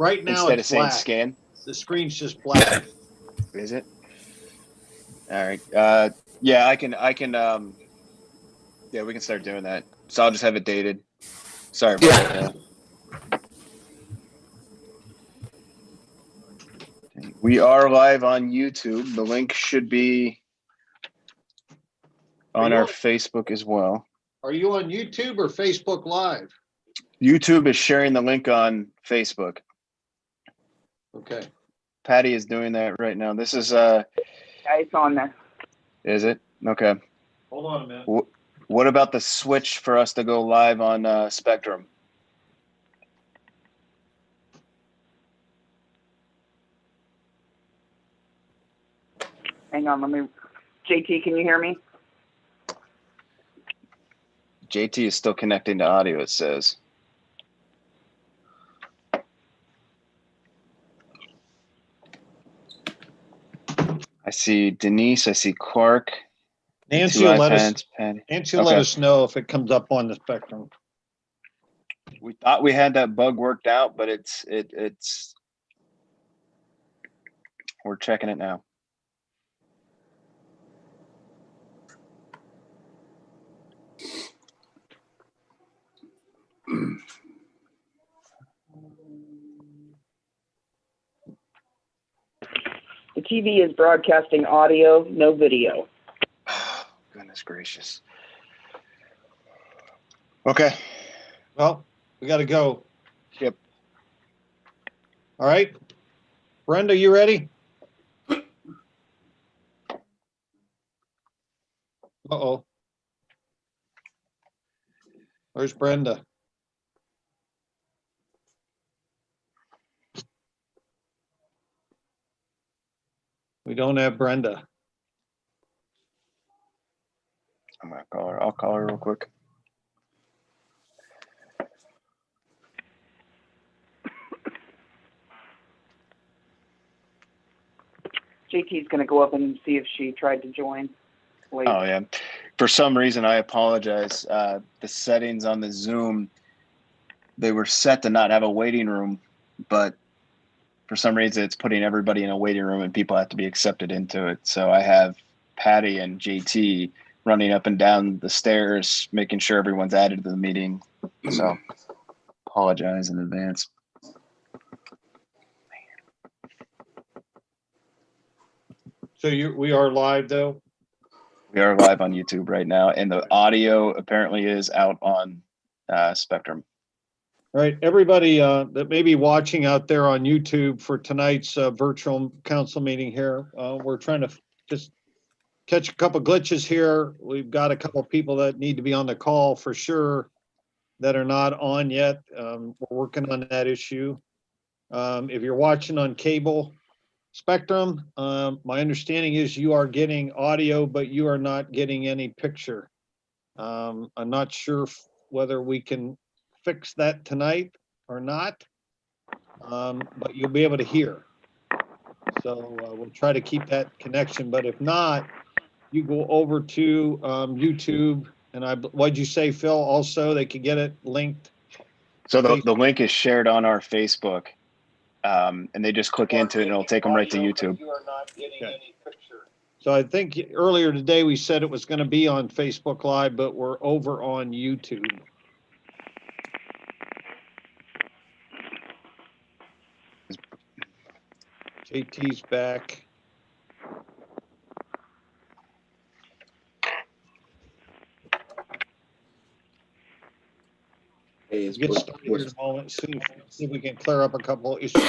Right now instead of it's saying black. scan. The screen's just black. Is it? All right. Yeah, I can. Yeah, we can start doing that. So I'll just have it dated. Sorry about that. We are live on YouTube. The link should be on our Facebook as well. Are you on YouTube or Facebook Live? YouTube is sharing the link on Facebook. Okay. Patty is doing that right now. This is Yeah, it's on there. Is it? Okay. Hold on a minute. What about the switch for us to go live on Spectrum? Hang on, JT, can you hear me? JT is still connecting to audio, it says. I see Denise, I see Clark. Nancy will let us know if it comes up on the Spectrum. We thought we had that bug worked out, but it's we're checking it now. The TV is broadcasting audio, no video. Oh, goodness gracious. Okay. Well, we got to go. Yep. All right. Brenda, you ready? Uh-oh. Where's Brenda? We don't have Brenda. I'm gonna call her. I'll call her real quick. JT's going to go up and see if she tried to join. Late. Oh, yeah. For some reason, I apologize. The settings on the Zoom, they were set to not have a waiting room, but for some reason, it's putting everybody in a waiting room and people have to be accepted into it. So I have Patty and JT running up and down the stairs, making sure everyone's added to the meeting. So apologize in advance. So we are live though? We are live on YouTube right now, and the audio apparently is out on Spectrum. All right, everybody that may be watching out there on YouTube for tonight's virtual council meeting here, we're trying to just catch a couple glitches here. We've got a couple people that need to be on the call for sure that are not on yet. We're working on that issue. If you're watching on cable Spectrum, my understanding is you are getting audio, but you are not getting any picture. I'm not sure whether we can fix that tonight or not, but you'll be able to hear. So we'll try to keep that connection, but if not, you go over to YouTube, and what'd you say, Phil? Also, they could get it linked. So the link is shared on our Facebook, and they just click into it and it'll take them right to YouTube. You are not getting any picture. So I think earlier today we said it was going to be on Facebook Live, but we're over on YouTube. JT's back. Hey, Get started here in a moment. See if we can clear up a couple of issues.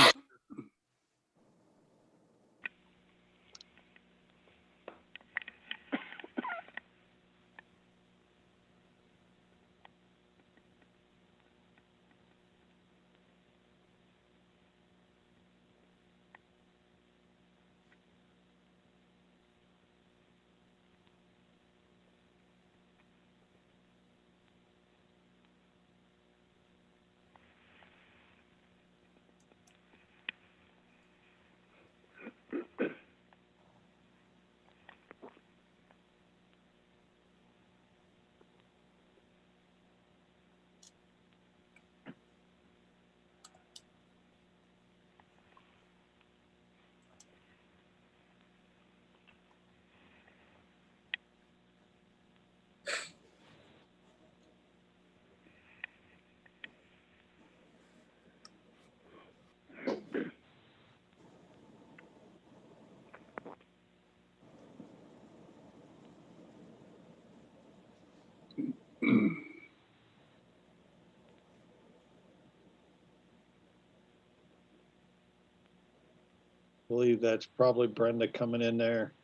believe that's probably Brenda coming in there.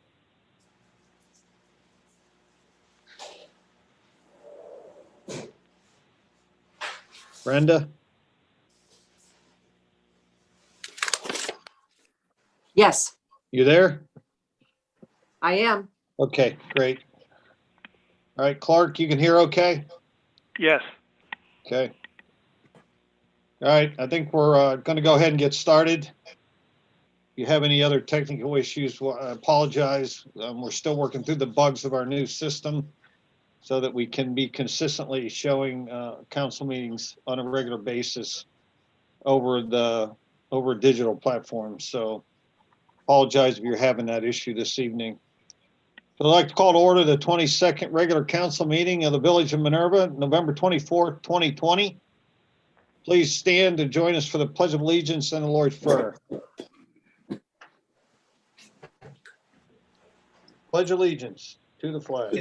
Brenda, Yes, you there? I am. Okay, great. All right, Clark, you can hear okay? Yes. Okay. All right, I think we're going to go ahead and get started. If you have any other technical issues, I apologize. We're still working through the bugs of our new system so that we can be consistently showing council meetings on a regular basis over digital platforms. So apologize if you're having that issue this evening. So I'd like to call to order the 22nd regular council meeting of the Village of Minerva, November 24th, 2020. Please stand to join us for the Pledge of Allegiance and the Lord's Prayer. Pledge allegiance to the flag,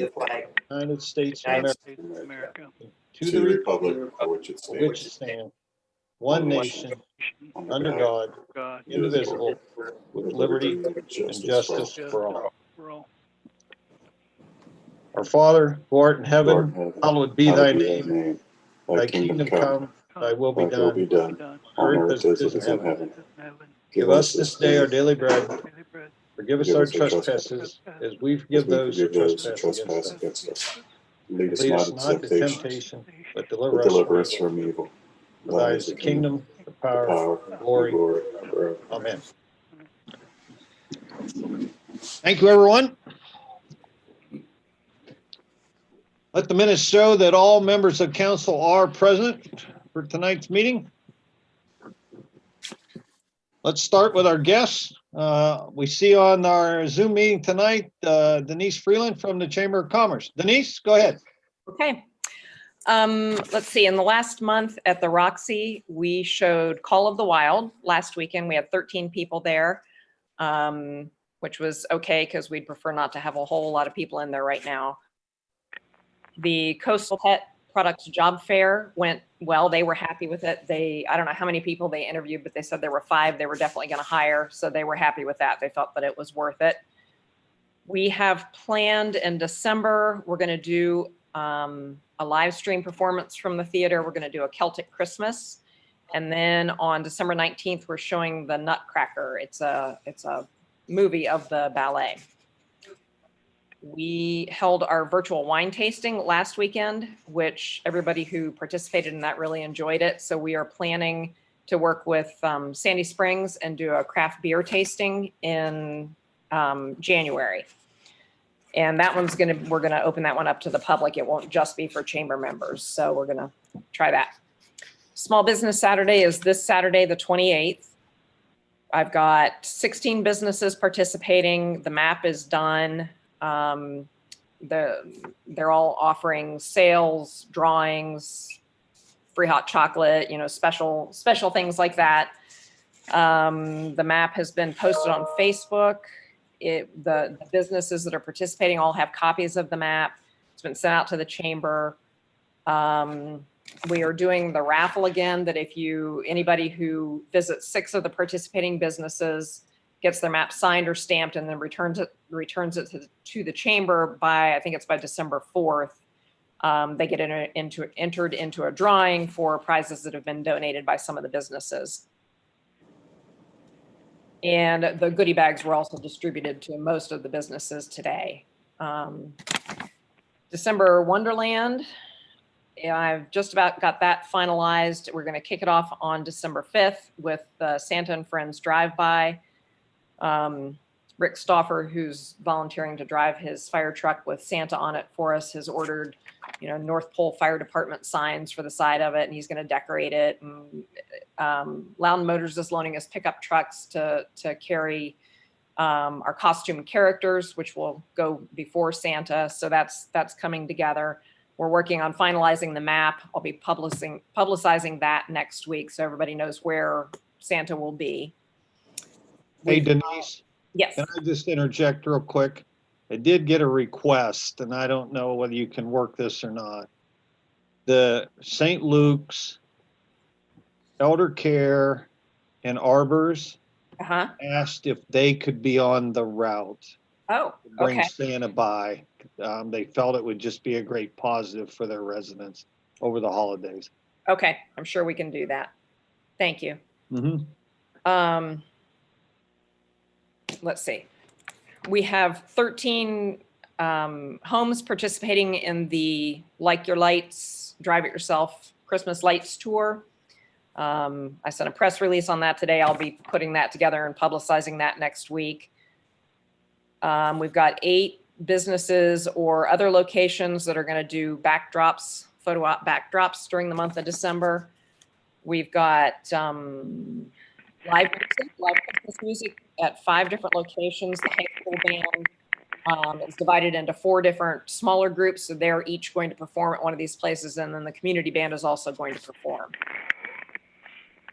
United States of United America, States of America. to the republic for which it stands, one nation, under God, God. indivisible, with liberty and justice for all. For all. Our Father, who art in heaven, hallowed be thy name. Thy kingdom come, thy will be done, Done. on earth as it is in heaven. Give us this day our daily bread. Daily bread. Forgive us our trespasses, as we forgive those who trespass against us. Lead Lead us us not not into to temptation, temptation, but but deliver deliver us us from from evil. evil. For thine is the kingdom, the the power, power, the and glory. glory forever. Amen. Thank you, everyone. Let the minutes show that all members of council are present for tonight's meeting. Let's start with our guests. We see on our Zoom meeting tonight, Denise Freeland from the Chamber of Commerce. Denise, go ahead. Okay. Let's see, in the last month at the Roxy, we showed Call of the Wild. Last weekend, we had 13 people there, which was okay because we'd prefer not to have a whole lot of people in there right now. The Coastal Pet Products Job Fair went well. They were happy with it. I don't know how many people they interviewed, but they said there were 5 they were definitely going to hire. So they were happy with that. They felt that it was worth it. We have planned in December, we're going to do a live stream performance from the theater. We're going to do a Celtic Christmas. And then on December 19th, we're showing the Nutcracker. It's a movie of the ballet. We held our virtual wine tasting last weekend, which everybody who participated in that really enjoyed it. So we are planning to work with Sandy Springs and do a craft beer tasting in January. And that one's we're gonna open that one up to the public. It won't just be for chamber members. So we're gonna try that. Small Business Saturday is this Saturday, the 28th. I've got 16 businesses participating. The map is done. They're all offering sales, drawings, free hot chocolate, special things like that. The map has been posted on Facebook. The businesses that are participating all have copies of the map. It's been sent out to the chamber. We are doing the raffle again, that if anybody who visits 6 of the participating businesses gets their map signed or stamped and then returns it to the chamber by December 4th, they get entered into a drawing for prizes that have been donated by some of the businesses. And the goodie bags were also distributed to most of the businesses today. December Wonderland, I've just about got that finalized. We're going to kick it off on December 5th with the Santa and Friends drive-by. Rick Stauffer, who's volunteering to drive his fire truck with Santa on it for us, has ordered, North Pole Fire Department signs for the side of it, and he's going to decorate it. And Loudon Motors is loaning us pickup trucks to carry our costume characters, which will go before Santa. So that's coming together. We're working on finalizing the map. I'll be publicizing that next week so everybody knows where Santa will be. Hey, Denise. Yes. Can I just interject real quick? I did get a request, and I don't know whether you can work this or not. The St. Luke's, Elder Care, and Arbors Uh-huh. asked if they could be on the route, Oh, bring okay. Santa by. They felt it would just be a great positive for their residents over the holidays. Okay. I'm sure we can do that. Thank you. Mhm. Um, let's see. We have 13 homes participating in the Like Your Lights, Drive It Yourself Christmas Lights Tour. I sent a press release on that today. I'll be putting that together and publicizing that next week. We've got 8 businesses or other locations that are going to do backdrops, photo op backdrops during the month of December. We've got live Christmas music at 5 different locations. The high school band is divided into 4 different smaller groups, so they're each going to perform at one of these places, and then the community band is also going to perform.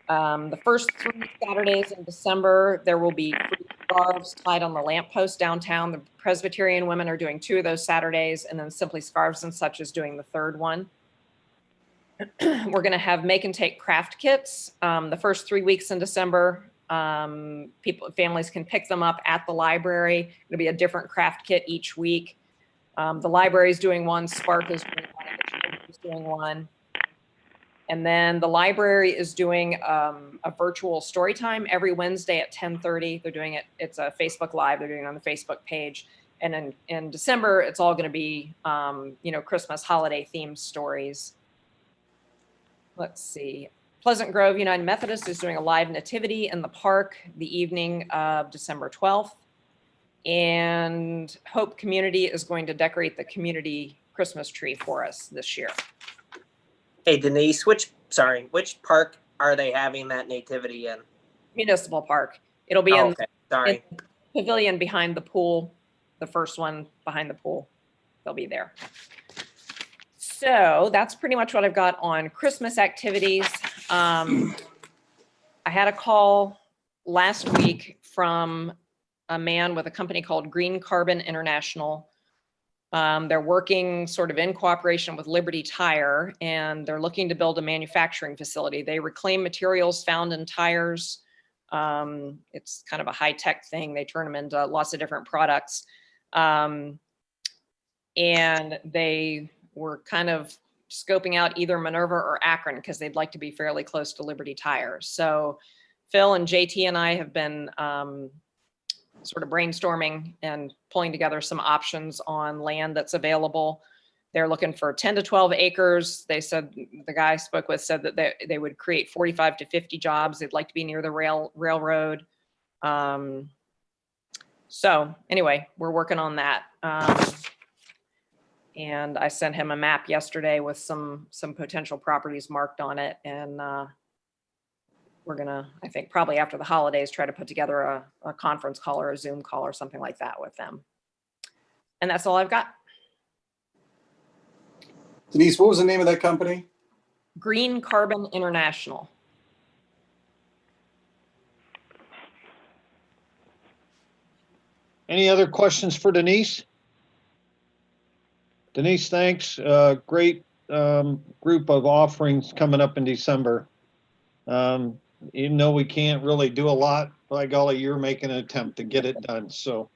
The first 3 Saturdays in December, there will be free scarves tied on the lamppost downtown. The Presbyterian women are doing 2 of those Saturdays, and then Simply Scarves and Such is doing the third one. We're going to have make and take craft kits. The first 3 weeks in December, families can pick them up at the library. It'll be a different craft kit each week. The library is doing one, Spark is doing one, and the church is doing one. And then the library is doing a virtual story time every Wednesday at 10:30. They're doing it. It's a Facebook Live. They're doing it on the Facebook page. And in December, it's all going to be, Christmas holiday themed stories. Let's see. Pleasant Grove United Methodist is doing a live nativity in the park the evening of December 12th. And Hope Community is going to decorate the community Christmas tree for us this year. Hey, Denise, which park are they having that nativity in? Municipal Park. It'll be in Okay, sorry. the pavilion behind the pool, the first one behind the pool. They'll be there. So that's pretty much what I've got on Christmas activities. I had a call last week from a man with a company called Green Carbon International. They're working sort of in cooperation with Liberty Tire, and they're looking to build a manufacturing facility. They reclaim materials found in tires. It's kind of a high-tech thing. They turn them into lots of different products. And they were kind of scoping out either Minerva or Akron because they'd like to be fairly close to Liberty Tire. So Phil and JT and I have been sort of brainstorming and pulling together some options on land that's available. They're looking for 10 to 12 acres. They said, the guy I spoke with said that they would create 45 to 50 jobs. They'd like to be near the railroad. So anyway, we're working on that. And I sent him a map yesterday with some potential properties marked on it. And we're gonna, I think probably after the holidays, try to put together a conference call or a Zoom call or something like that with them. And that's all I've got. Denise, what was the name of that company? Green Carbon International. Any other questions for Denise? Denise, thanks. Great group of offerings coming up in December. Even though we can't really do a lot, by golly, you're making an attempt to get it done. So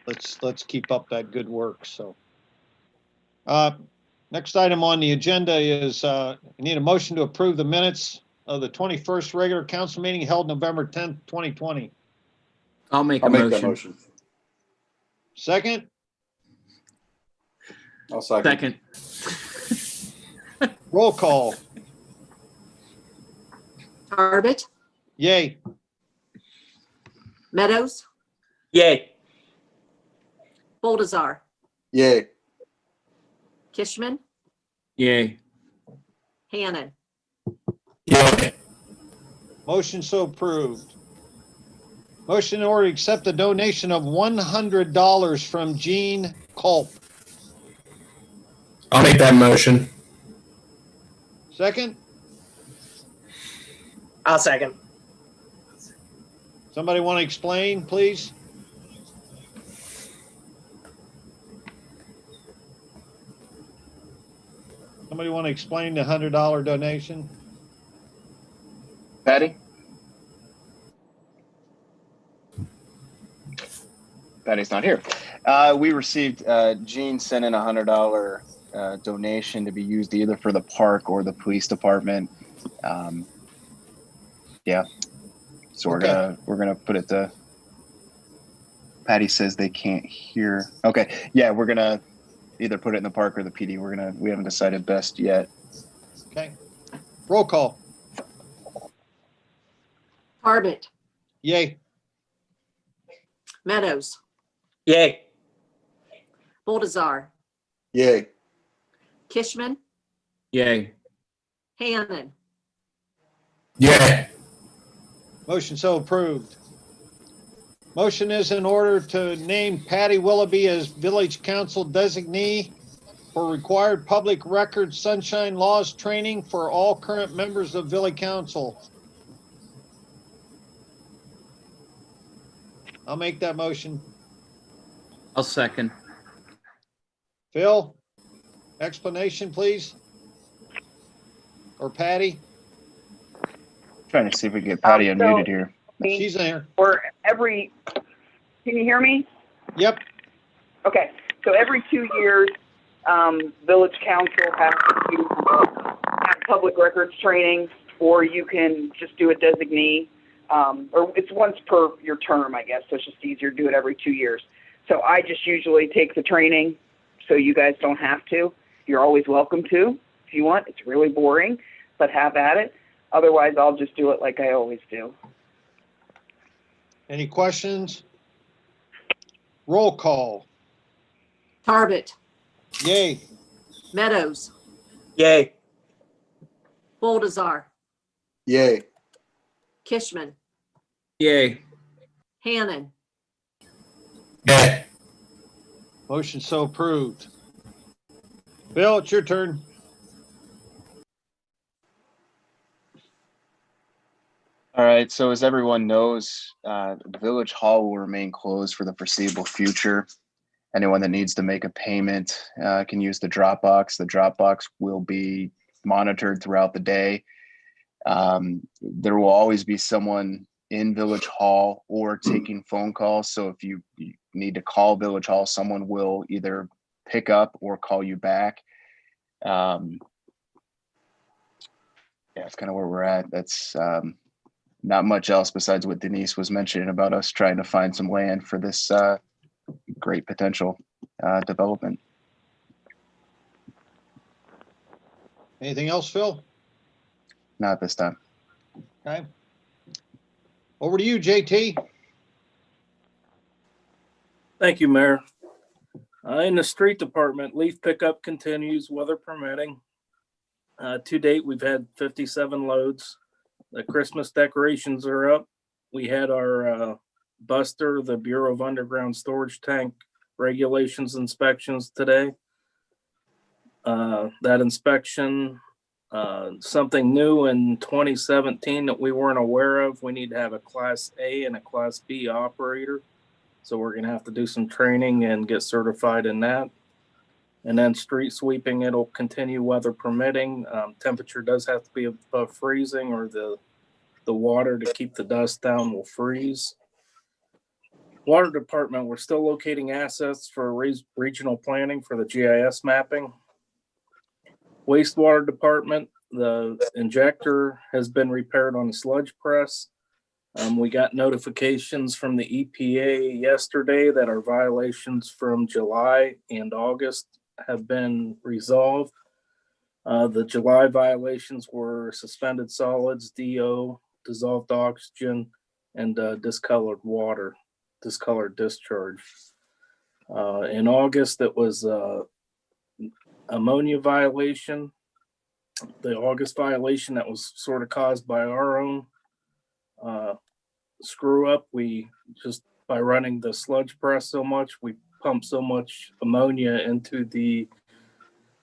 let's keep up that good work. So next item on the agenda is I need a motion to approve the minutes of the 21st regular council meeting held November 10th, 2020. I'll make I'll a make motion. that motion. Second, I'll second. roll call. Tarbit, Yay. Meadows, Yay. Boldazar, Yay. Kishman, Yay. Hannon. Motion so approved. Motion in order to accept the donation of $100 from Gene Culp. I'll make that motion. Second, I'll second. somebody want to explain, please? Somebody want to explain the $100 donation? Patty? Patty's not here. We received, Gene sent in $100 donation to be used either for the park or the police department. Yeah. So Okay. we're gonna put it to, Patty says they can't hear. Okay. Yeah, we're gonna either put it in the park or the PD. We haven't decided best yet. Okay. Roll call. Tarbit, Yay. Meadows, Yay. Boldazar, Yay. Kishman, Yay. Hannon, Yay. Motion so approved. Motion is in order to name Patty Willoughby as village council designee for required public record sunshine laws training for all current members of village council. I'll make that motion. I'll second. Phil, explanation, please? Or Patty? Trying to see if we can get Patty So- unmuted here. She's there. Or can you hear me? Yep. Okay, so every 2 years, village council has to have public records training, or you can just do a designee. Or it's once per your term, I guess, so it's just easier to do it every 2 years. So I just usually take the training, so you guys don't have to. You're always welcome to, if you want. It's really boring, but have at it. Otherwise, I'll just do it like I always do. Any questions? Roll call. Tarbit, Yay. Meadows, Yay. Boldazar, Yay. Kishman, Yay. Hannon, Yay. Motion so approved. Bill, it's your turn. All right. So as everyone knows, Village Hall will remain closed for the foreseeable future. Anyone that needs to make a payment can use the Dropbox. The Dropbox will be monitored throughout the day. There will always be someone in Village Hall or taking phone calls. So if you need to call Village Hall, someone will either pick up or call you back. Yeah, it's kind of where we're at. That's not much else besides what Denise was mentioning about us trying to find some land for this great potential development. Anything else, Phil? Not this time. Okay. Over to you, JT. Thank you, Mayor. In the street department, leaf pickup continues, weather permitting. To date, we've had 57 loads. The Christmas decorations are up. We had our Buster, the Bureau of Underground Storage Tank regulations inspections today. That inspection, something new in 2017 that we weren't aware of. We need to have a Class A and a Class B operator. So we're going to have to do some training and get certified in that. And then street sweeping, it'll continue weather permitting. Temperature does have to be above freezing, or the water to keep the dust down will freeze. Water department, we're still locating assets for regional planning for the GIS mapping. Wastewater department, the injector has been repaired on the sludge press. We got notifications from the EPA yesterday that our violations from July and August have been resolved. The July violations were suspended solids, DO, dissolved oxygen, and discolored water, discolored discharge. In August, it was ammonia violation. The August violation that was sort of caused by our own screw up. We just, by running the sludge press so much, we pumped so much ammonia into the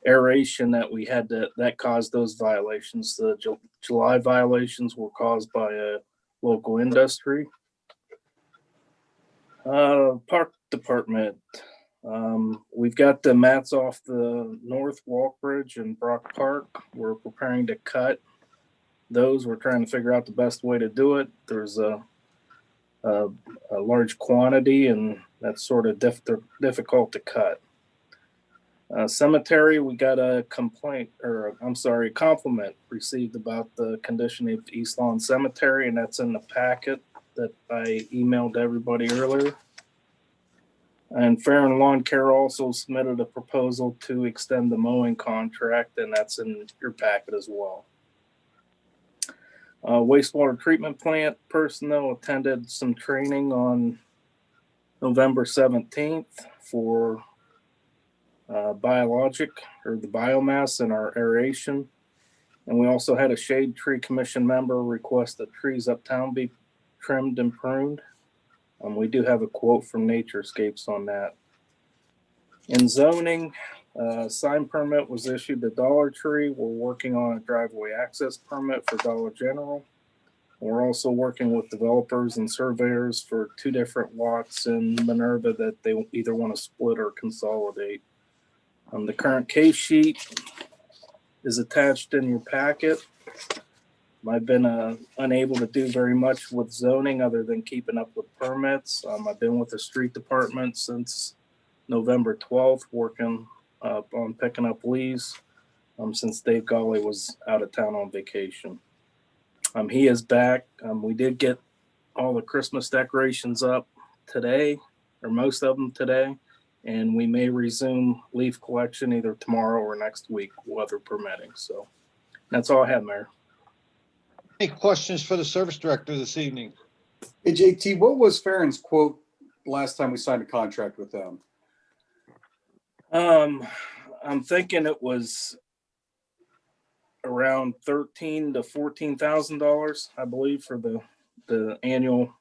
aeration that we had to, that caused those violations. The July violations were caused by a local industry. Park department. We've got the mats off the North Walk Bridge and Brock Park. We're preparing to cut those. We're trying to figure out the best way to do it. There's a large quantity, and that's sort of difficult to cut. Cemetery, we got a compliment received about the condition of East Lawn Cemetery, and that's in the packet that I emailed everybody earlier. And Fair and Lawn Care also submitted a proposal to extend the mowing contract, and that's in your packet as well. Wastewater treatment plant personnel attended some training on November 17th for biologic or the biomass in our aeration. And we also had a shade tree commission member request that trees uptown be trimmed and pruned. We do have a quote from Naturescapes on that. In zoning, sign permit was issued to Dollar Tree. We're working on a driveway access permit for Dollar General. We're also working with developers and surveyors for 2 different lots in Minerva that they either want to split or consolidate. The current case sheet is attached in your packet. I've been unable to do very much with zoning other than keeping up with permits. I've been with the street department since November 12th, working on picking up leaves since Dave Golly was out of town on vacation. He is back. We did get all the Christmas decorations up today, or most of them today, and we may resume leaf collection either tomorrow or next week, weather permitting. So that's all I have, Mayor. Any questions for the service director this evening? Hey, JT, what was Farron's quote last time we signed a contract with them? I'm thinking it was around $13,000 to $14,000, I believe, for the annual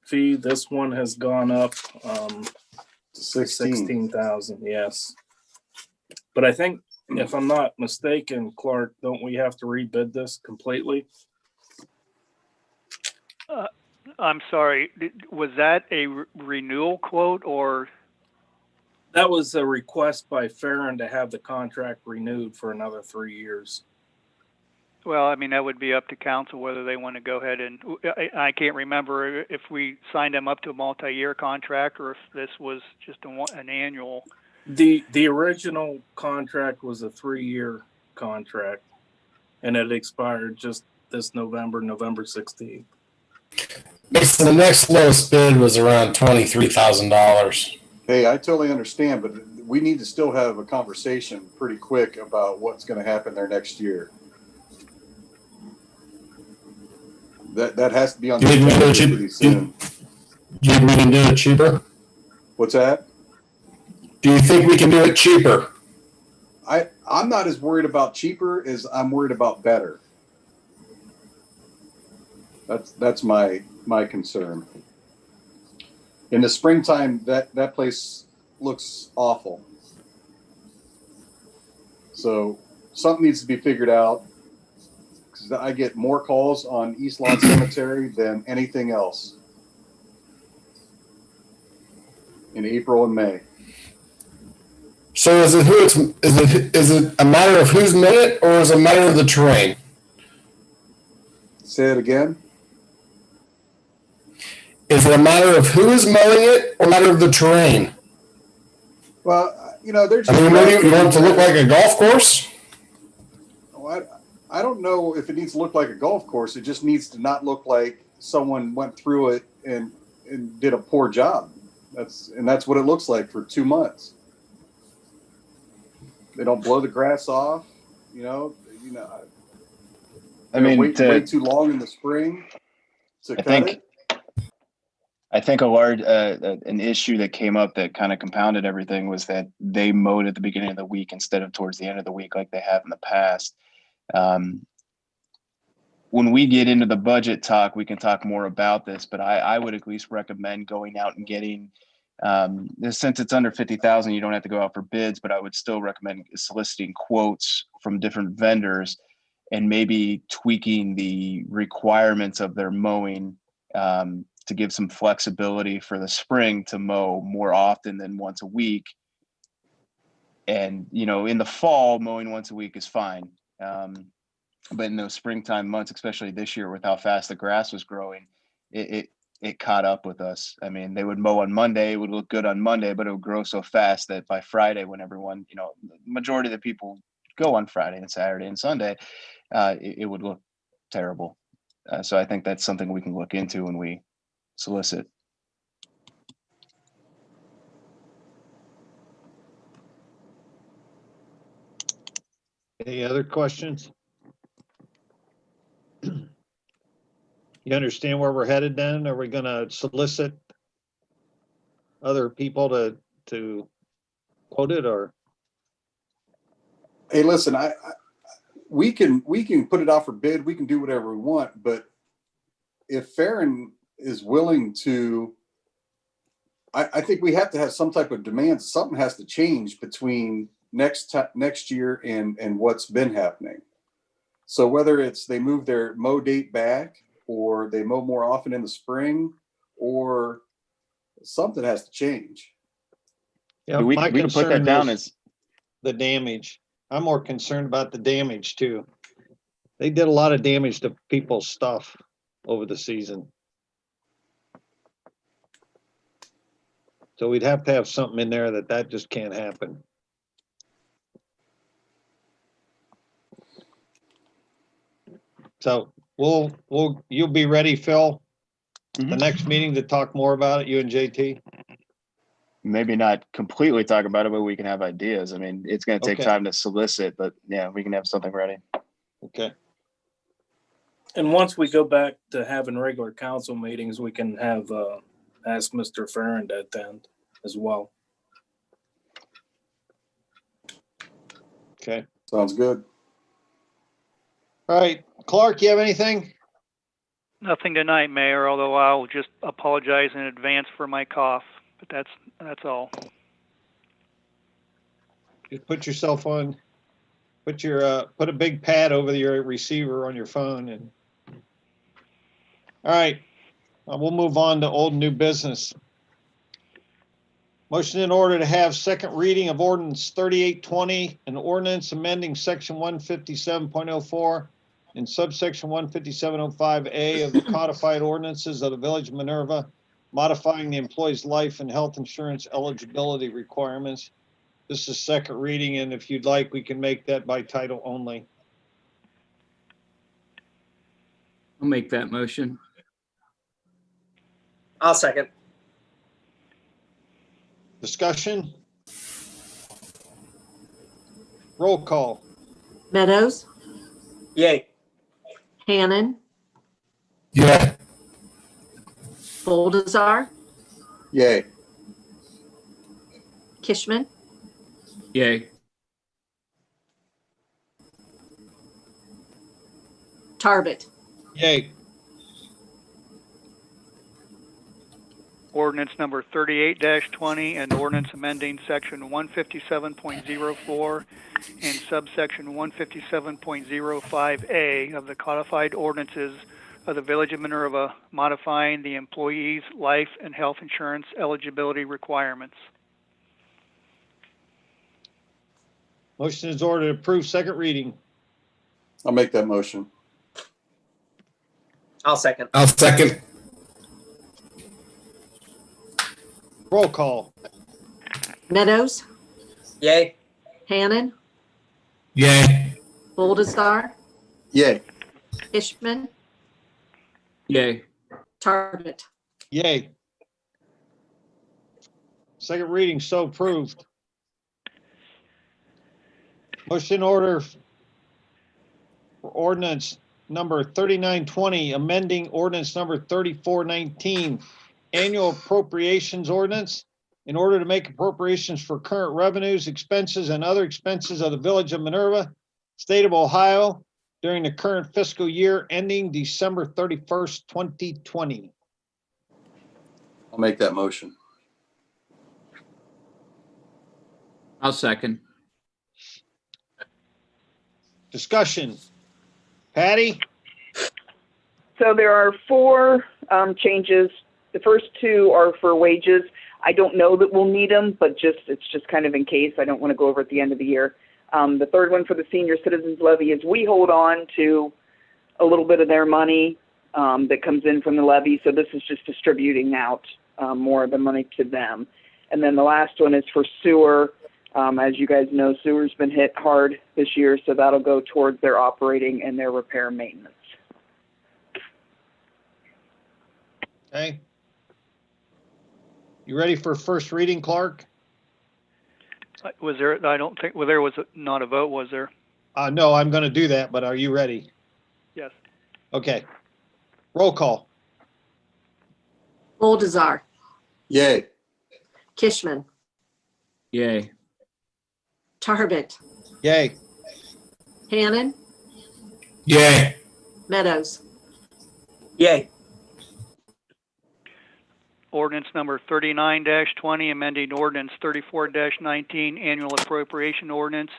fee. This one has gone up to 16,000. Yes, but I think if I'm not mistaken, Clark, don't we have to rebid this completely? I'm sorry. Was that a renewal quote or? That was a request by Farron to have the contract renewed for another 3 years. Well, I mean, that would be up to council whether they want to go ahead and, I can't remember if we signed them up to a multi-year contract or if this was just an annual. The original contract was a 3-year contract, and it expired just this November 16th. So the next lowest bid was around $23,000. Hey, I totally understand, but we need to still have a conversation pretty quick about what's going to happen there next year. That has to be on the agenda pretty soon. Do you think we can do it cheaper? What's that? Do you think we can do it cheaper? I'm not as worried about cheaper as I'm worried about better. That's my concern. In the springtime, that place looks awful. So something needs to be figured out, because I get more calls on East Lawn Cemetery than anything else in April and May. So is it a matter of who's made it, or is it a matter of the terrain? Say it again. Is it a matter of who is mowing it, or a matter of the terrain? Well, there's. I mean, you want it to look like a golf course? I don't know if it needs to look like a golf course. It just needs to not look like someone went through it and did a poor job. That's what it looks like for 2 months. They don't blow the grass off, I mean, wait too long in the spring to cut it. I think a large an issue that came up that kind of compounded everything was that they mowed at the beginning of the week instead of towards the end of the week like they have in the past. When we get into the budget talk, we can talk more about this, but I would at least recommend going out and getting, since it's under 50,000, you don't have to go out for bids, but I would still recommend soliciting quotes from different vendors and maybe tweaking the requirements of their mowing to give some flexibility for the spring to mow more often than once a week. And, in the fall, mowing once a week is fine. But in those springtime months, especially this year with how fast the grass was growing, it it caught up with us. I mean, they would mow on Monday, it would look good on Monday, but it would grow so fast that by Friday, when everyone, the majority of the people go on Friday and Saturday and Sunday, it would look terrible. So I think that's something we can look into when we solicit. Any other questions? You understand where we're headed then? Are we gonna solicit other people to quote it, or? Hey, listen, we can put it out for bid. We can do whatever we want, but if Farron is willing to, I think we have to have some type of demand. Something has to change between next year and what's been happening. So whether it's they move their mow date back, or they mow more often in the spring, or something has to change. Yeah, we my can put that concern down is as the damage. I'm more concerned about the damage too. They did a lot of damage to people's stuff over the season. So we'd have to have something in there that just can't happen. So you'll be ready, Phil, the next meeting to talk more about it, you and JT? maybe not completely talk about it, but we can have ideas. I mean, it's going to take Okay. time to solicit, but yeah, we can have something ready. Okay. And once we go back to having regular council meetings, we can have, ask Mr. Farron to attend as well. Okay. Sounds good. All right, Clark, you have anything? Nothing tonight, Mayor, although I'll just apologize in advance for my cough, but that's all. Just put yourself on, put a big pad over your receiver on your phone and. All right, we'll move on to old and new business. Motion in order to have second reading of ordinance 3820, an ordinance amending section 157.04 and subsection 157.05A of the codified ordinances of the Village of Minerva, modifying the employee's life and health insurance eligibility requirements. This is second reading, and if you'd like, we can make that by title only. I'll make that motion. I'll second. Discussion? Roll call. Meadows, Yay. Hannon, Yeah. Boldazar, Yay. Kishman, Yay. Tarbit. Yay. Ordinance number 38-20, and ordinance amending section 157.04 and subsection 157.05A of the codified ordinances of the Village of Minerva, modifying the employee's life and health insurance eligibility requirements. Motion is ordered to approve second reading. I'll make that motion. I'll second. I'll second. Roll call. Meadows, Yay. Hannon, Yay. Boldazar, Yay. Kishman, Yay. Tarbit. Yay. Second reading so approved. Motion order for ordinance number 3920, amending ordinance number 3419, annual appropriations ordinance, in order to make appropriations for current revenues, expenses, and other expenses of the Village of Minerva, State of Ohio, during the current fiscal year ending December 31st, 2020. I'll make that motion. I'll second. Discussion. Patty? So there are four changes. The first two are for wages. I don't know that we'll need them, but it's just kind of in case. I don't want to go over at the end of the year. The third one for the senior citizens levy is we hold on to a little bit of their money that comes in from the levy. So this is just distributing out more of the money to them. And then the last one is for sewer. As you guys know, sewer's been hit hard this year, so that'll go towards their operating and their repair and maintenance. Okay. You ready for first reading, Clark? Was there, I don't think, well, there was not a vote, was there? No, I'm going to do that, but are you ready? Yes. Okay. Roll call. Oldesar, Yay. Kishman, Yay. Tarbit, Yay. Hannon, Yay. Meadows. Yay. Ordinance number 39-20, amending ordinance 34-19, annual appropriation ordinance,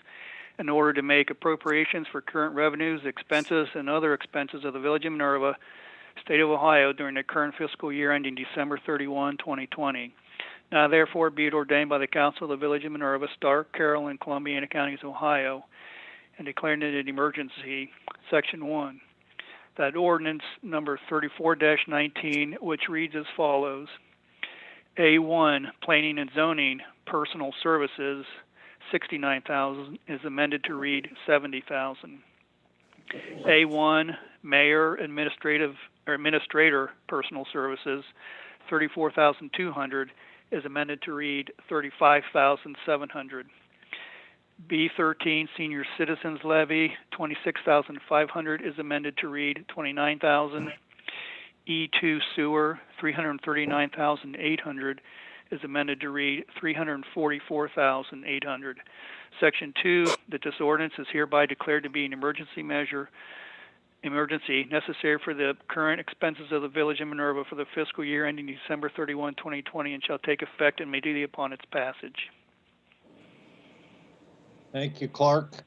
in order to make appropriations for current revenues, expenses, and other expenses of the Village of Minerva, State of Ohio, during the current fiscal year ending December 31, 2020. Now therefore be it ordained by the Council of the Village of Minerva, Stark, Carroll, and Columbiana Counties, Ohio, and declaring it an emergency. Section 1. That ordinance number 34-19, which reads as follows. A1, planning and zoning, personal services, 69,000 is amended to read 70,000. A1, mayor, administrator, personal services, 34,200 is amended to read 35,700. B13, senior citizens levy, 26,500 is amended to read 29,000. E2, sewer, 339,800 is amended to read 344,800. Section 2, that this ordinance is hereby declared to be an emergency necessary for the current expenses of the Village of Minerva for the fiscal year ending December 31, 2020, and shall take effect immediately upon its passage. Thank you, Clark.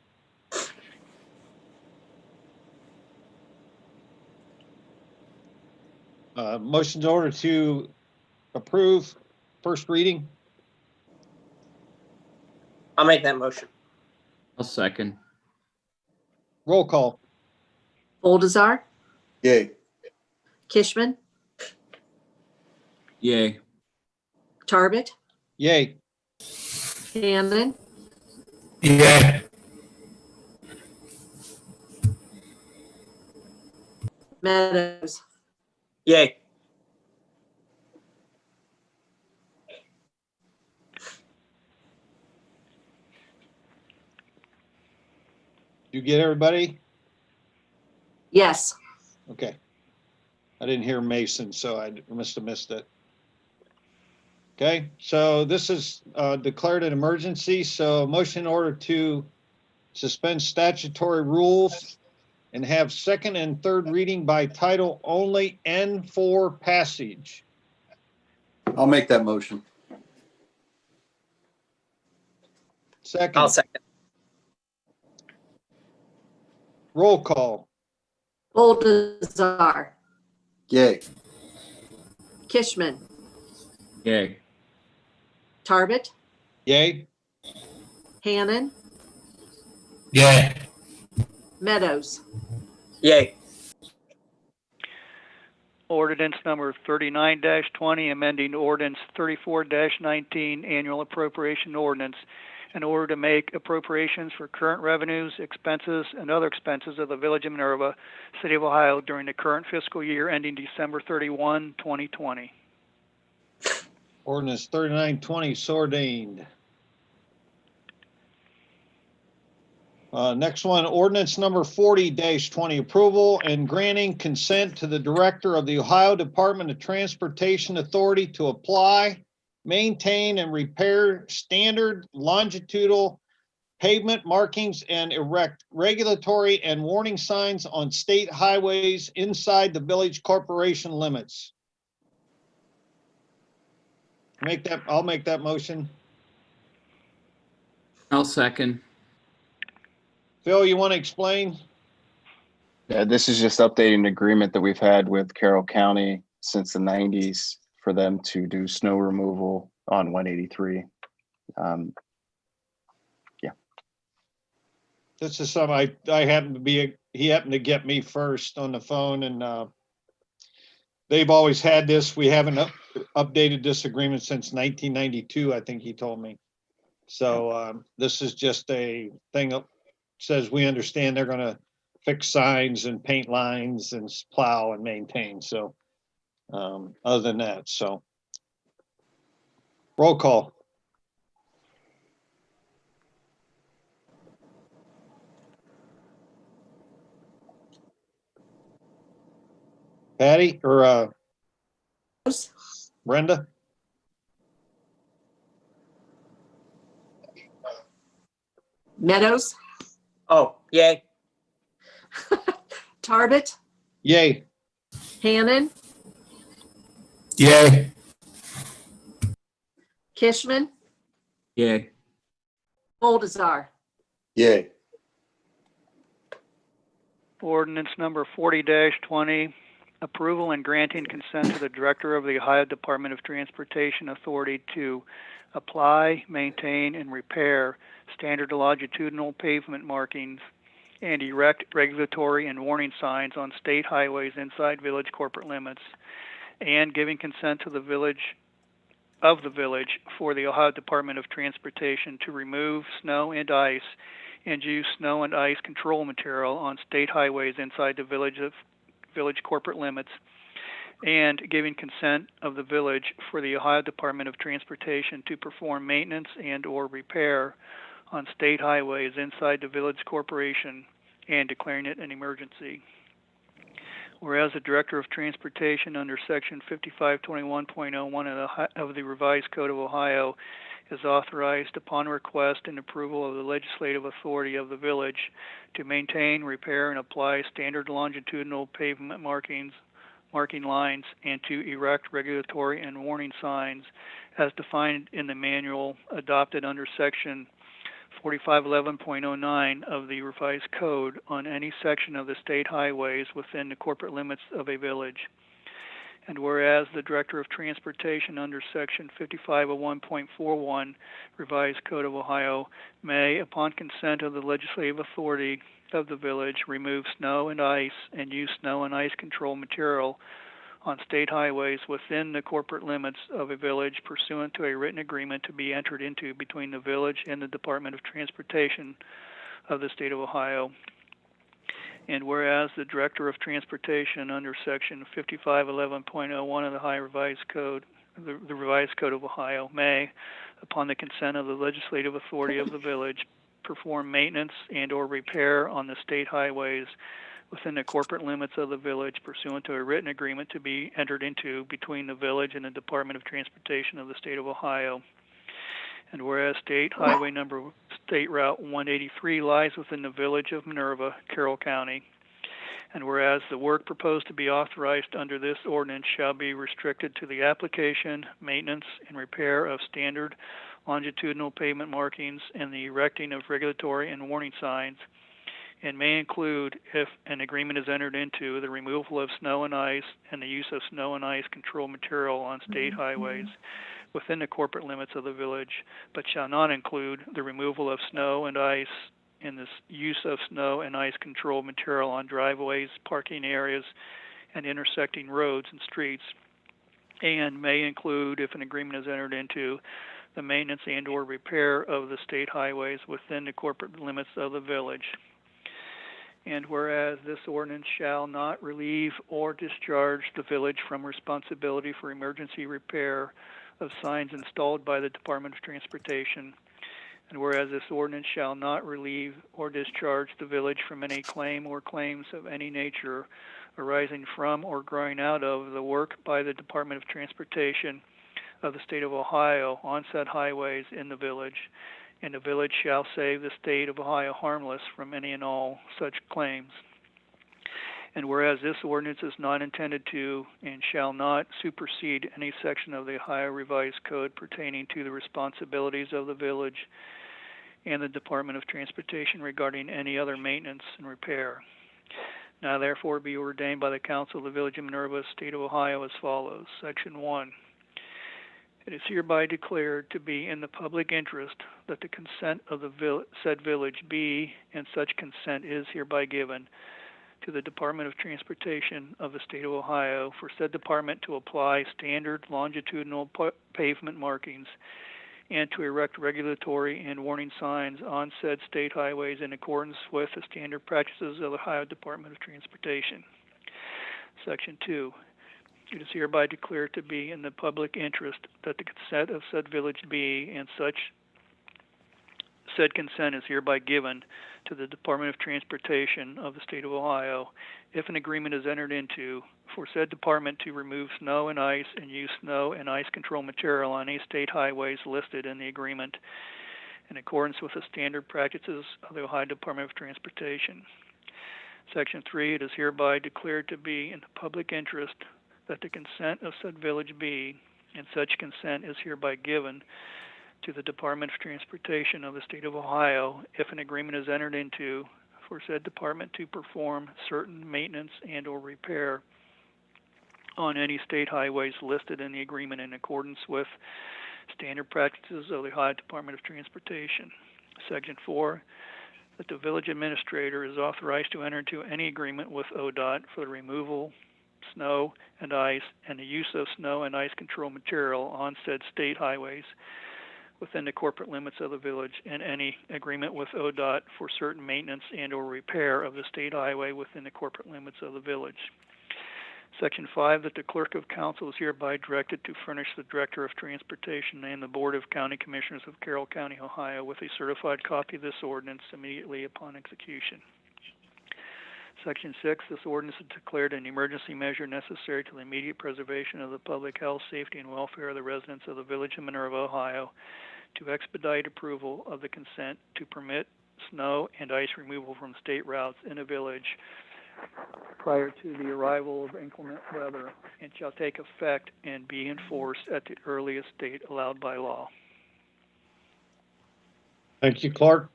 Motion's order to approve first reading. I'll make that motion. I'll second. Roll call. Oldesar, Yay. Kishman, Yay. Tarbit, Yay. Hannon, Yay. Meadows. Yay. You get everybody? Yes. Okay. I didn't hear Mason, so I must have missed it. Okay, so this is declared an emergency. So motion in order to suspend statutory rules and have second and third reading by title only and for passage. I'll make that motion. Second. I'll second. Roll call. Oldesar, Yay. Kishman, Yay. Tarbit, Yay. Hannon, Yay. Meadows. Yay. Ordinance number 39-20, amending ordinance 34-19, annual appropriation ordinance, in order to make appropriations for current revenues, expenses, and other expenses of the Village of Minerva, City of Ohio, during the current fiscal year ending December 31, 2020. Ordinance 3920 so ordained. Next one, ordinance number 40-20, approval and granting consent to the Director of the Ohio Department of Transportation Authority to apply, maintain, and repair standard longitudinal pavement markings and erect regulatory and warning signs on state highways inside the village corporation limits. I'll make that motion. I'll second. Phil, you want to explain? Yeah, this is just updating an agreement that we've had with Carroll County since the 90s for them to do snow removal on 183. This is something I happened to be, he happened to get me first on the phone, and they've always had this. We haven't updated this agreement since 1992, I think he told me. So this is just a thing that says we understand they're going to fix signs and paint lines and plow and maintain. So other than that, so roll call. Patty or Brenda? Meadows, Oh, yay. Tarbit, Yay. Hannon, Yay. Kishman, Yay. Moldazar. Yay. Ordinance number 40-20, approval and granting consent to the Director of the Ohio Department of Transportation Authority to apply, maintain, and repair standard longitudinal pavement markings and erect regulatory and warning signs on state highways inside village corporate limits, and giving consent to the village for the Ohio Department of Transportation to remove snow and ice and use snow and ice control material on state highways inside the village corporate limits, and giving consent of the village for the Ohio Department of Transportation to perform maintenance and or repair on state highways inside the village corporation and declaring it an emergency. Whereas the Director of Transportation under Section 5521.01 of the Revised Code of Ohio is authorized upon request and approval of the legislative authority of the village to maintain, repair, and apply standard longitudinal pavement marking lines and to erect regulatory and warning signs as defined in the manual adopted under Section 4511.09 of the Revised Code on any section of the state highways within the corporate limits of a village. And whereas the Director of Transportation under Section 5501.41 Revised Code of Ohio may, upon consent of the legislative authority of the village, remove snow and ice and use snow and ice control material on state highways within the corporate limits of a village pursuant to a written agreement to be entered into between the village and the Department of Transportation of the state of Ohio. And whereas the Director of Transportation under Section 5511.01 of the Revised Code of Ohio may, upon the consent of the legislative authority of the village, perform maintenance and or repair on the state highways within the corporate limits of the village pursuant to a written agreement to be entered into between the village and the Department of Transportation of the state of Ohio. And whereas State Route 183 lies within the village of Minerva, Carroll County. And whereas the work proposed to be authorized under this ordinance shall be restricted to the application, maintenance, and repair of standard longitudinal pavement markings and the erecting of regulatory and warning signs, and may include, if an agreement is entered into, the removal of snow and ice and the use of snow and ice control material on state highways within the corporate limits of the village, but shall not include the removal of snow and ice and the use of snow and ice control material on driveways, parking areas, and intersecting roads and streets, and may include, if an agreement is entered into, the maintenance and or repair of the state highways within the corporate limits of the village. And whereas this ordinance shall not relieve or discharge the village from responsibility for emergency repair of signs installed by the Department of Transportation, and whereas this ordinance shall not relieve or discharge the village from any claim or claims of any nature arising from or growing out of the work by the Department of Transportation of the state of Ohio on said highways in the village, and the village shall save the state of Ohio harmless from any and all such claims. And whereas this ordinance is not intended to and shall not supersede any section of the Ohio Revised Code pertaining to the responsibilities of the village and the Department of Transportation regarding any other maintenance and repair. Now therefore be ordained by the Council of the Village of Minerva, State of Ohio as follows. Section 1. It is hereby declared to be in the public interest that the consent of the said village be, and such consent is hereby given, to the Department of Transportation of the State of Ohio for said department to apply standard longitudinal pavement markings and to erect regulatory and warning signs on said state highways in accordance with the standard practices of the Ohio Department of Transportation. Section 2. It is hereby declared to be in the public interest that the consent of said village be, and such said consent is hereby given to the Department of Transportation of the State of Ohio if an agreement is entered into for said department to remove snow and ice and use snow and ice control material on any state highways listed in the agreement in accordance with the standard practices of the Ohio Department of Transportation. Section 3, it is hereby declared to be in the public interest that the consent of said village be, and such consent is hereby given to the Department of Transportation of the State of Ohio if an agreement is entered into for said department to perform certain maintenance and or repair on any state highways listed in the agreement in accordance with standard practices of the Ohio Department of Transportation. Section 4, that the village administrator is authorized to enter into any agreement with ODOT for the removal, snow and ice, and the use of snow and ice control material on said state highways within the corporate limits of the village, and any agreement with ODOT for certain maintenance and or repair of the state highway within the corporate limits of the village. Section 5, that the clerk of council is hereby directed to furnish the director of transportation and the board of county commissioners of Carroll County, Ohio, with a certified copy of this ordinance immediately upon execution. Section 6, this ordinance is declared an emergency measure necessary to the immediate preservation of the public health, safety, and welfare of the residents of the village of Minerva, Ohio, to expedite approval of the consent to permit snow and ice removal from state routes in a village prior to the arrival of inclement weather, and shall take effect and be enforced at the earliest date allowed by law. Thank you, Clark.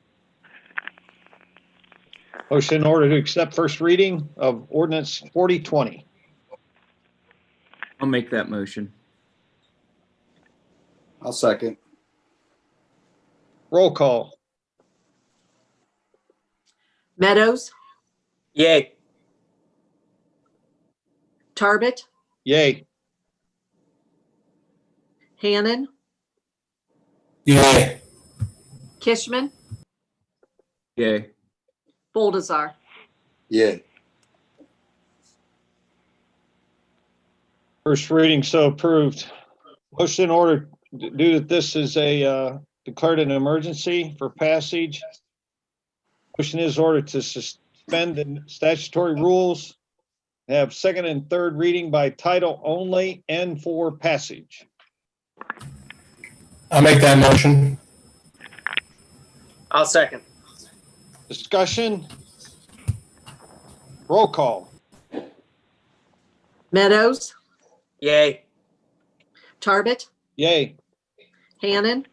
Motion in order to accept first reading of ordinance 4020. I'll make that motion. I'll second. Roll call. Meadows, Yay. Tarbit, Yay. Hannon, Yay. Kishman, Yay. Boldazar. Yay. First reading so approved. Motion in order, due that this is a declared an emergency for passage. Motion is ordered to suspend the statutory rules, have second and third reading by title only, and for passage. I'll make that motion. I'll second. Discussion. Roll call. Meadows, Yay. Tarbit, Yay. Hannon,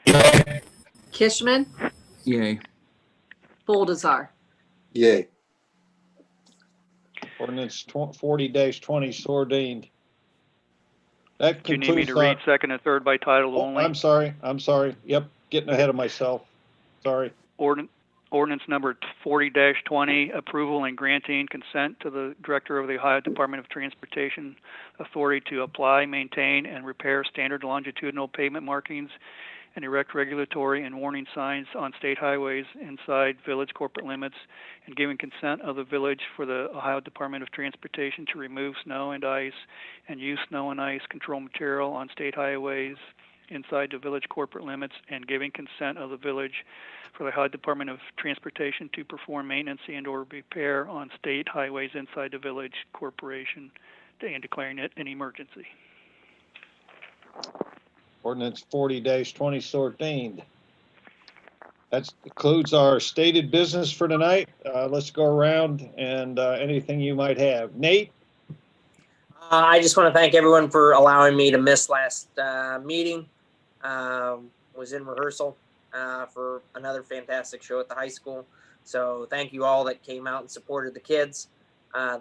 Yay. Kishman, Yay. Boldazar. Yay. Ordinance 40-20 so ordained. That Do you need me concludes. to read second and third by title only? I'm sorry. Yep, getting ahead of myself. Sorry. Ordinance number 40-20, approval and granting consent to the Director of the Ohio Department of Transportation authority to apply, maintain, and repair standard longitudinal pavement markings and erect regulatory and warning signs on state highways inside village corporate limits, and giving consent of the village for the Ohio Department of Transportation to remove snow and ice and use snow and ice control material on state highways inside the village corporate limits, and giving consent of the village for the Ohio Department of Transportation to perform maintenance and or repair on state highways inside the village corporation and declaring it an emergency. Ordinance 40-20 so ordained. That concludes our stated business for tonight. Let's go around and anything you might have. Nate? I just want to thank everyone for allowing me to miss last meeting. Was in rehearsal for another fantastic show at the high school. So thank you all that came out and supported the kids.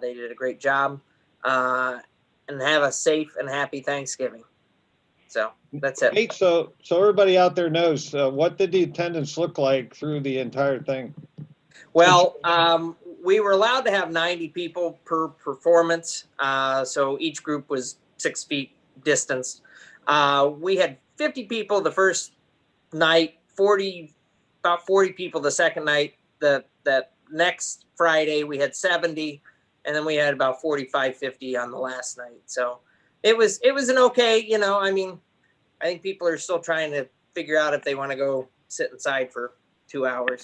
They did a great job. And have a safe and happy Thanksgiving. So that's it. Nate, so everybody out there knows, what did the attendance look like through the entire thing? Well, we were allowed to have 90 people per performance. So each group was 6 feet distance. We had 50 people the first night, about 40 people the second night. That next Friday we had 70, and then we had about 45, 50 on the last night. So it was an okay, I mean, I think people are still trying to figure out if they want to go sit inside for 2 hours.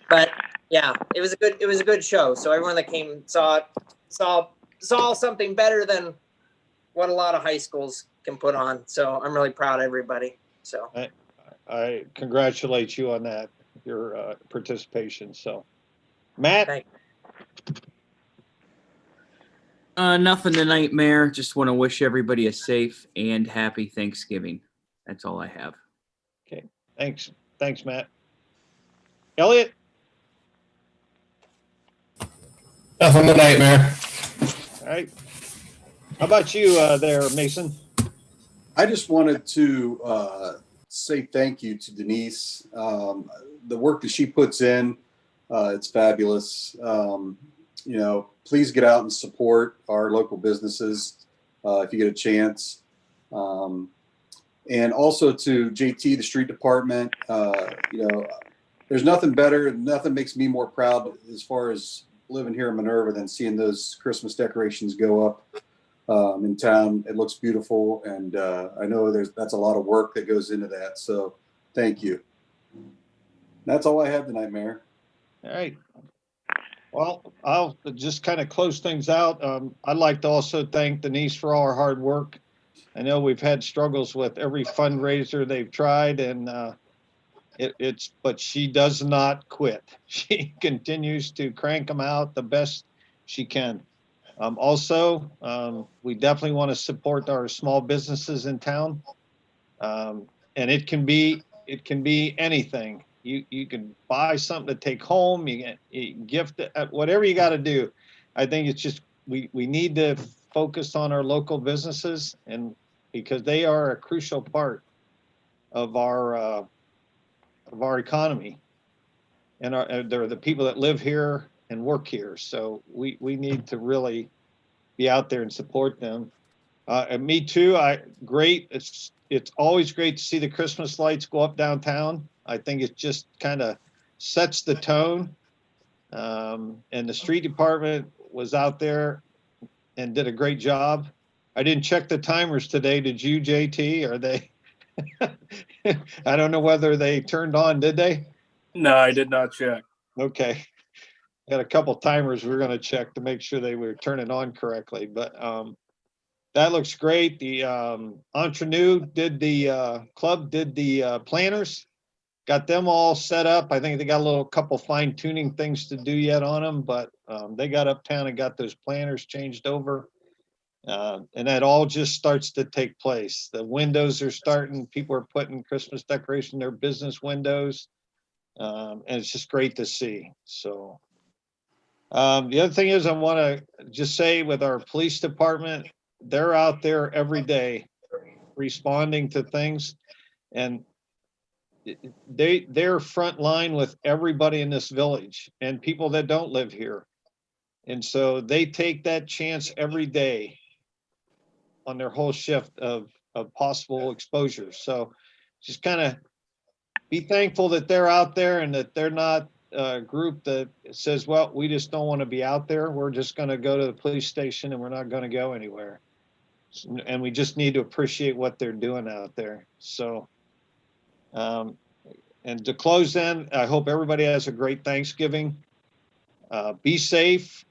But yeah, it was a good show. So everyone that came saw something better than what a lot of high schools can put on. So I'm really proud of everybody. So I congratulate you on that, your participation. So, Matt, Thank Nothing tonight, Mayor. Just want to wish everybody a safe and happy Thanksgiving. That's all I have. okay, thanks, Matt. Elliot, Nothing tonight, Mayor. all right. How about you there, Mason? I just wanted to say thank you to Denise. The work that she puts in, it's fabulous. Please get out and support our local businesses if you get a chance. And also to JT, the street department, there's nothing better, nothing makes me more proud as far as living here in Minerva than seeing those Christmas decorations go up in town. It looks beautiful, and I know that's a lot of work that goes into that. So thank you. That's all I have tonight, Mayor. All right. Well, I'll just kind of close things out. I'd like to also thank Denise for all her hard work. I know we've had struggles with every fundraiser they've tried, and but she does not quit. She continues to crank them out the best she can. We definitely want to support our small businesses in town. And it can be anything. You can buy something to take home, you gift it, whatever you got to do. I think it's just, we need to focus on our local businesses, and because they are a crucial part of our economy, and they're the people that live here and work here. So we need to really be out there and support them. And me too. Great. It's always great to see the Christmas lights go up downtown. I think it just kind of sets the tone. And the street department was out there and did a great job. I didn't check the timers today. Did you, JT? Are they? I don't know whether they turned on. Did they? No, I did not check. Okay. Got a couple timers we're going to check to make sure they were turning on correctly. But that looks great. The Entre did the club did the planners, got them all set up. I think they got a couple fine tuning things to do yet on them, but they got uptown and got those planners changed over. And that all just starts to take place. The windows are starting. People are putting Christmas decoration in their business windows. And it's just great to see. So the other thing is, I want to just say with our police department, they're out there every day responding to things, and they're front line with everybody in this village and people that don't live here. And so they take that chance every day on their whole shift of possible exposure. So just kind of be thankful that they're out there and that they're not a group that says, well, we just don't want to be out there. We're just going to go to the police station and we're not going to go anywhere. And we just need to appreciate what they're doing out there. So, and to close then, I hope everybody has a great Thanksgiving. Be safe.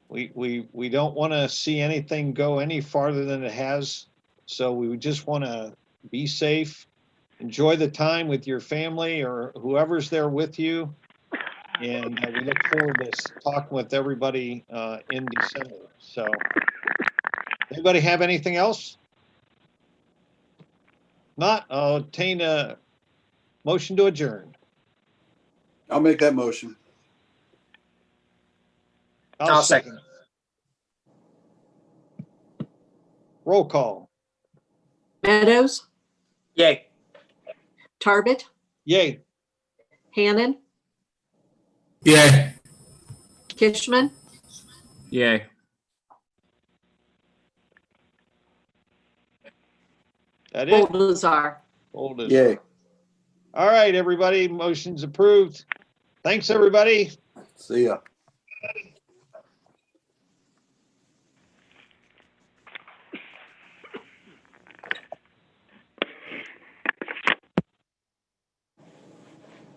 We don't want to see anything go any farther than it has. So we just want to be safe. Enjoy the time with your family or whoever's there with you. And we look forward to talking with everybody in December. So, anybody have anything else? Not, I'll obtain a motion to adjourn. I'll make that motion. I'll second. Roll call. Meadows, Yay. Tarbit, Yay. Hannon, Yay. Kishman, Yay. That it? Boldazar. Hold it. Yay. All right, everybody, motion's approved. Thanks, everybody. See ya.